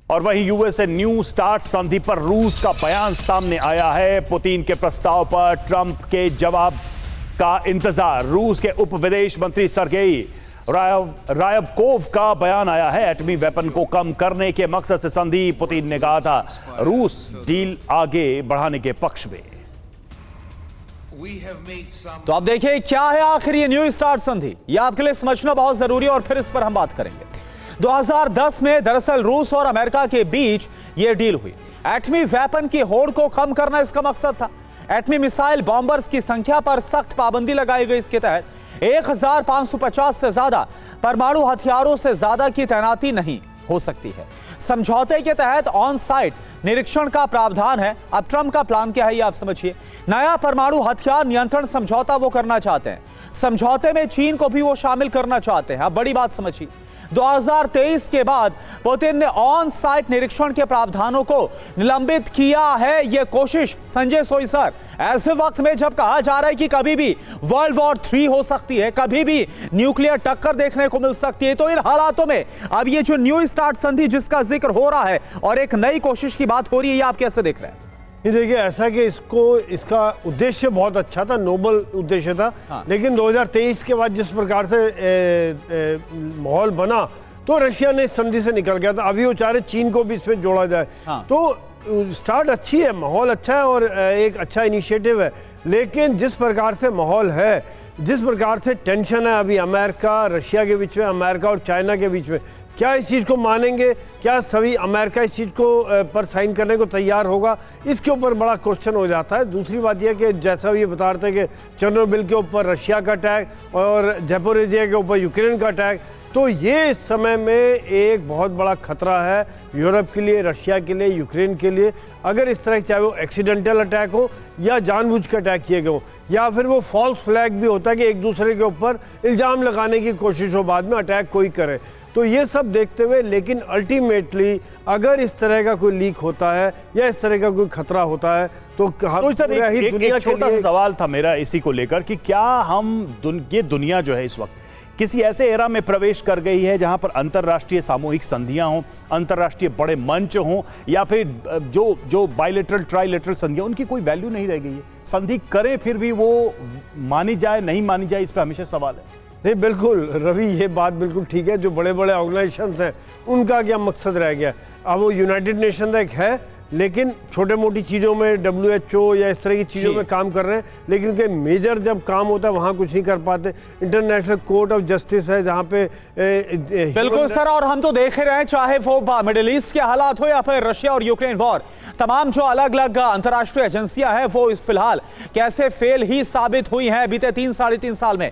और वहीं USA new start संधि पर रूस का बयान सामने आया है। पुतिन के प्रस्ताव पर ट्रंप के जवाब का इंतजार। रूस के उप विदेश मंत्री सर्गेई रायबकोव का बयान आया है। एटमी वेपन को कम करने के मकसद से संधि। पुतिन ने कहा था रूस डील आगे बढ़ाने के पक्ष में। तो अब देखिए क्या है आखिर ये न्यू स्टार्ट संधि, यह आपके लिए समझना बहुत जरूरी है और फिर इस पर हम बात करेंगे। 2010 में दरअसल रूस और अमेरिका के बीच यह डील हुई। एटमी वेपन की होड़ को कम करना इसका मकसद था। एटमी मिसाइल बॉम्बर्स की संख्या पर सख्त पाबंदी लगाई गई। इसके तहत 1550 से ज्यादा परमाणु हथियारों से ज्यादा की तैनाती नहीं हो सकती है। समझौते के तहत ऑन साइट निरीक्षण का प्रावधान है। अब ट्रंप का प्लान क्या है ये आप समझिए। नया परमाणु हथियार नियंत्रण समझौता वो करना चाहते हैं। समझौते में चीन को भी वो शामिल करना चाहते हैं। अब बड़ी बात समझिए, 2023 के बाद पुतिन ने ऑन साइट निरीक्षण के प्रावधानों को निलंबित किया है। यह कोशिश संजय सोई सर ऐसे वक्त में जब कहा जा रहा है कि कभी भी वर्ल्ड वॉर 3 हो सकती है, कभी भी न्यूक्लियर टक्कर देखने को मिल सकती है, तो इन हालातों में अब ये जो न्यू स्टार्ट संधि जिसका जिक्र हो रहा है और एक नई कोशिश की बात हो रही है, ये आप कैसे देख रहे हैं? ये देखिए, ऐसा कि इसका उद्देश्य बहुत अच्छा था, नोबल उद्देश्य था। हाँ। लेकिन 2023 के बाद जिस प्रकार से माहौल बना तो रशिया ने इस संधि से निकल गया था। अभी वो चाह रहे चीन को भी इसमें जोड़ा जाए। हाँ। तो स्टार्ट अच्छी है, माहौल अच्छा है और एक अच्छा इनिशिएटिव है। लेकिन जिस प्रकार से माहौल है, जिस प्रकार से टेंशन है अभी अमेरिका रशिया के बीच में, अमेरिका और चाइना के बीच में, क्या इस चीज़ को मानेंगे? क्या सभी अमेरिका इस चीज़ को पर साइन करने को तैयार होगा? इसके ऊपर बड़ा क्वेश्चन हो जाता है। दूसरी बात यह कि जैसा ये बता रहे थे कि चेर्नोबिल के ऊपर रशिया का अटैक और ज़ैपोरिजिया के ऊपर यूक्रेन का अटैक, तो ये इस समय में एक बहुत बड़ा खतरा है यूरोप के लिए, रशिया के लिए, यूक्रेन के लिए। अगर इस तरह चाहे वो एक्सीडेंटल अटैक हो या जानबूझ के अटैक किए गए हो, या फिर वो फॉल्स फ्लैग भी होता है कि एक दूसरे के ऊपर इल्ज़ाम लगाने की कोशिश हो, बाद में अटैक कोई करे, तो ये सब देखते हुए, लेकिन अल्टीमेटली अगर इस तरह का कोई लीक होता है या इस तरह का कोई खतरा होता है तो एक छोटा सा सवाल था मेरा इसी को लेकर कि क्या ये दुनिया जो है इस वक्त किसी ऐसे एरा में प्रवेश कर गई है जहां पर अंतर्राष्ट्रीय सामूहिक संधियां हों, अंतर्राष्ट्रीय बड़े मंच हों, या फिर जो बायलैटरल ट्राइलैटरल संधियां, उनकी कोई वैल्यू नहीं रह गई है? संधि करें फिर भी वो मानी जाए नहीं मानी जाए, इस पर हमेशा सवाल है। नहीं, बिल्कुल रवि, ये बात बिल्कुल ठीक है। जो बड़े बड़े ऑर्गेनाइजेशंस हैं उनका क्या मकसद रह गया? अब वो यूनाइटेड नेशन एक है, लेकिन छोटे मोटी चीज़ों में WHO या इस तरह की चीज़ों में काम कर रहे हैं, लेकिन उनके मेजर जब काम होता है वहाँ कुछ नहीं कर पाते। इंटरनेशनल कोर्ट ऑफ जस्टिस है जहाँ पे बिल्कुल सर, और हम तो देख रहे हैं चाहे वो मिडिल ईस्ट के हालात हो या फिर रशिया और यूक्रेन वॉर, तमाम जो अलग अलग अंतर्राष्ट्रीय एजेंसियां हैं वो फिलहाल कैसे फेल ही साबित हुई हैं बीते 3 साढ़े 3 साल में।